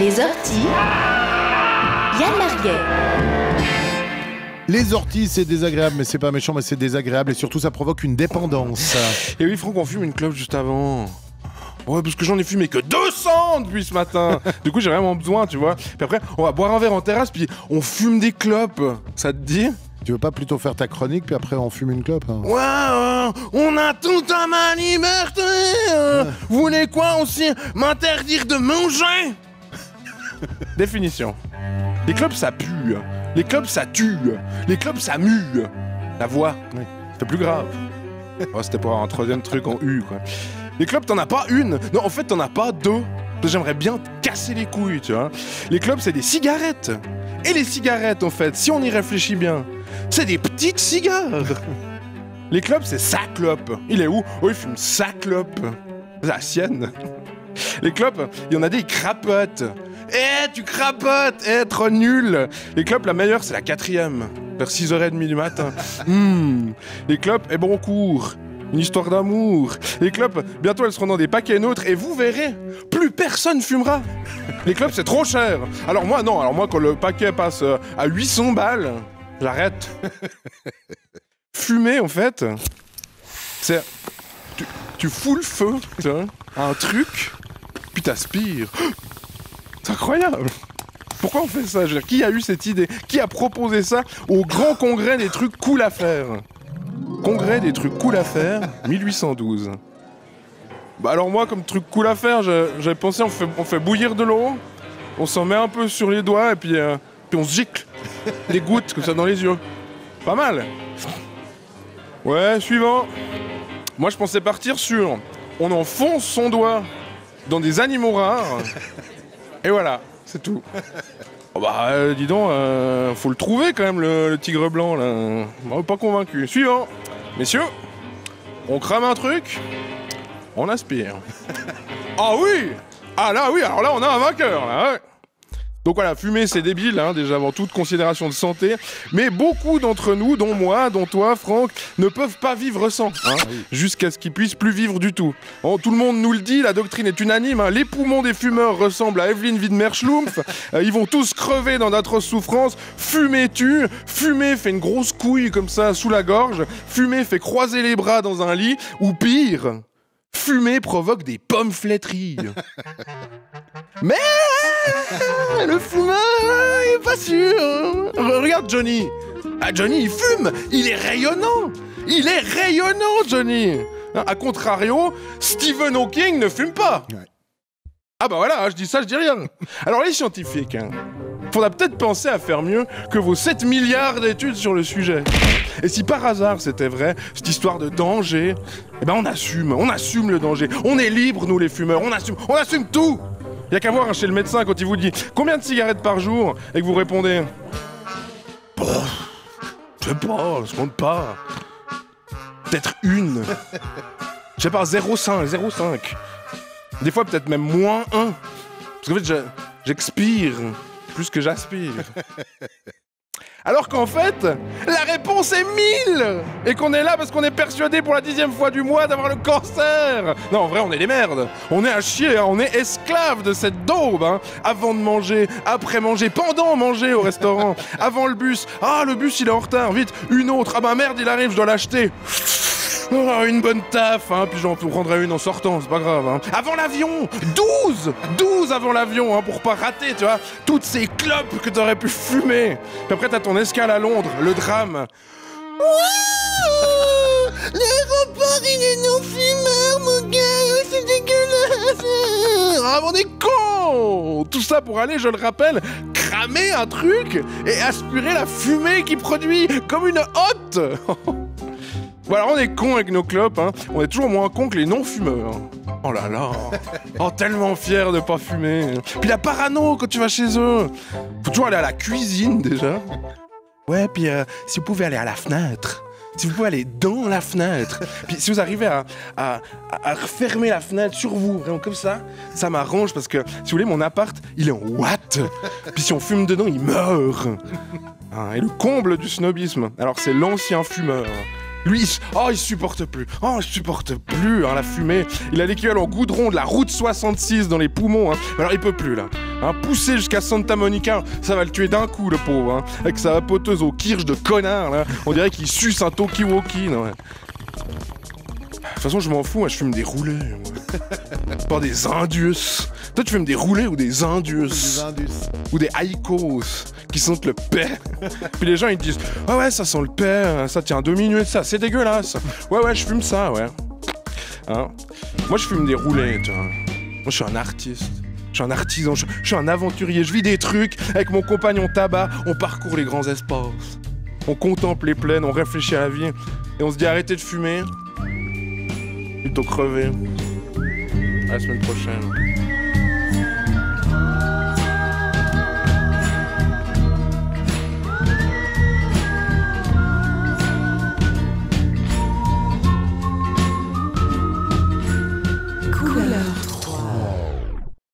Les orties, Yann Marguet. Les orties, c'est désagréable, mais c'est pas méchant, mais c'est désagréable et surtout ça provoque une dépendance. Et oui, Franck, on fume une clope juste avant. Ouais, parce que j'en ai fumé que 200 depuis ce matin. Du coup, j'ai vraiment besoin, tu vois. Puis après, on va boire un verre en terrasse, puis on fume des clopes. Ça te dit? Tu veux pas plutôt faire ta chronique, puis après on fume une clope hein? Ouais, on a tout à ma liberté. Vous voulez quoi aussi? M'interdire de manger? Définition. Les clopes, ça pue. Les clopes, ça tue. Les clopes, ça mue. La voix, oui. C'est plus grave. Oh, c'était pour un troisième truc en U, quoi. Les clopes, t'en as pas une. Non, en fait, t'en as pas deux. J'aimerais bien te casser les couilles, tu vois. Les clopes, c'est des cigarettes. Et les cigarettes, en fait, si on y réfléchit bien, c'est des petites cigares. Les clopes, c'est sa clope. Il est où? Oh, il fume sa clope. C'est la sienne. Les clopes, il y en a des qui crapotent. Tu crapotes. Trop nul. Les clopes, la meilleure, c'est la 4e. Vers 6h30 du matin. Les clopes, bon cours. Une histoire d'amour. Les clopes, bientôt elles seront dans des paquets neutres et vous verrez, plus personne fumera. Les clopes, c'est trop cher. Alors moi, non. Alors moi, quand le paquet passe à 800 balles, j'arrête. Fumer, en fait, c'est... Tu fous le feu, tu vois, à un truc, puis t'aspires. C'est incroyable. Pourquoi on fait ça? Je veux dire, qui a eu cette idée? Qui a proposé ça au grand congrès des trucs cool à faire? Congrès des trucs cool à faire, 1812. Bah alors moi, comme truc cool à faire, j'avais pensé, on fait bouillir de l'eau, on s'en met un peu sur les doigts, et puis on se gicle des gouttes, comme ça, dans les yeux. Pas mal. Ouais, suivant. Moi, je pensais partir sur... On enfonce son doigt dans des animaux rares, et voilà, c'est tout. Oh bah, dis donc, faut le trouver quand même, le tigre blanc, là. Bon, pas convaincu. Suivant. Messieurs, on crame un truc, on aspire. Ah oui! Ah là, oui, alors là, on a un vainqueur, là, ouais. Donc voilà, fumer, c'est débile, hein, déjà avant toute considération de santé. Mais beaucoup d'entre nous, dont moi, dont toi, Franck, ne peuvent pas vivre sans, hein, jusqu'à ce qu'ils puissent plus vivre du tout. Bon, tout le monde nous le dit, la doctrine est unanime, hein, les poumons des fumeurs ressemblent à Evelyne Widmer-Schlumpf, ils vont tous crever dans d'atroces souffrances. Fumer tue, fumer fait une grosse couille comme ça sous la gorge, fumer fait croiser les bras dans un lit, ou pire, fumer provoque des pommes-flétries. Mais le fumeur, il est pas sûr. Regarde Johnny. Ah, Johnny, il fume. Il est rayonnant. Il est rayonnant, Johnny. A contrario, Stephen Hawking ne fume pas. Ouais. Ah bah voilà, je dis ça, je dis rien. Alors les scientifiques, hein, faudra peut-être penser à faire mieux que vos 7 milliards d'études sur le sujet. Et si par hasard c'était vrai, cette histoire de danger, eh ben on assume le danger. On est libres, nous les fumeurs, on assume tout. Il y a qu'à voir chez le médecin quand il vous dit combien de cigarettes par jour et que vous répondez je sais pas, je compte pas. Peut-être une. Je sais pas, 0,5. Des fois peut-être même -1. Parce qu'en fait j'expire plus que j'aspire. Alors qu'en fait, la réponse est 1000 et qu'on est là parce qu'on est persuadé pour la 10e fois du mois d'avoir le cancer. Non, en vrai, on est des merdes. On est à chier, hein. On est esclave de cette daube, hein. Avant de manger, après manger, pendant manger au restaurant, avant le bus. Ah, le bus, il est en retard, vite, une autre. Ah bah merde, il arrive, je dois l'acheter. Oh, une bonne taf, hein, puis j'en prendrai une en sortant, c'est pas grave, hein. Avant l'avion, 12 avant l'avion, hein, pour pas rater, tu vois, toutes ces clopes que t'aurais pu fumer. Puis après, t'as ton escale à Londres, le drame. L'aéroport, il est non-fumeur, mon gars, c'est dégueulasse. Ah, on est con. Tout ça pour aller, je le rappelle, cramer un truc et aspirer la fumée qu'il produit, comme une hotte. Bon alors on est cons avec nos clopes, hein. On est toujours moins cons que les non-fumeurs. Oh là là. Oh, tellement fier de pas fumer. Puis la parano quand tu vas chez eux. Faut toujours aller à la cuisine déjà. Ouais, puis si vous pouvez aller à la fenêtre. Si vous pouvez aller dans la fenêtre. Puis si vous arrivez à refermer la fenêtre sur vous, vraiment comme ça m'arrange parce que, si vous voulez, mon appart, il est en watt. Puis si on fume dedans, il meurt. Hein, et le comble du snobisme, alors c'est l'ancien fumeur. Lui, il supporte plus. Oh, il supporte plus, hein, la fumée. Il a l'équivalent goudron de la route 66 dans les poumons, hein. Alors il peut plus, là. Hein, poussé jusqu'à Santa Monica, ça va le tuer d'un coup, le pauvre. Hein, avec sa vapoteuse au kirsch de connard, là. On dirait qu'il suce un talkie-walkie. Non, ouais. De toute façon, je m'en fous, moi, je fume des roulés. Moi. Pas des Indus. Toi, tu fumes des roulés ou des Indus? Des Indus. Ou des Icos qui sentent le paix. Puis les gens, ils disent « Ah ouais, ça sent le paix, ça tient 2 minutes, ça, c'est dégueulasse. Ouais, je fume ça, ouais. » Hein? Moi, je fume des roulés, tu vois. Moi, je suis un artiste. Je suis un artisan, je suis un aventurier. Je vis des trucs avec mon compagnon tabac. On parcourt les grands espaces. On contemple les plaines, on réfléchit à la vie. Et on se dit arrêtez de fumer. Plutôt crever. À la semaine prochaine.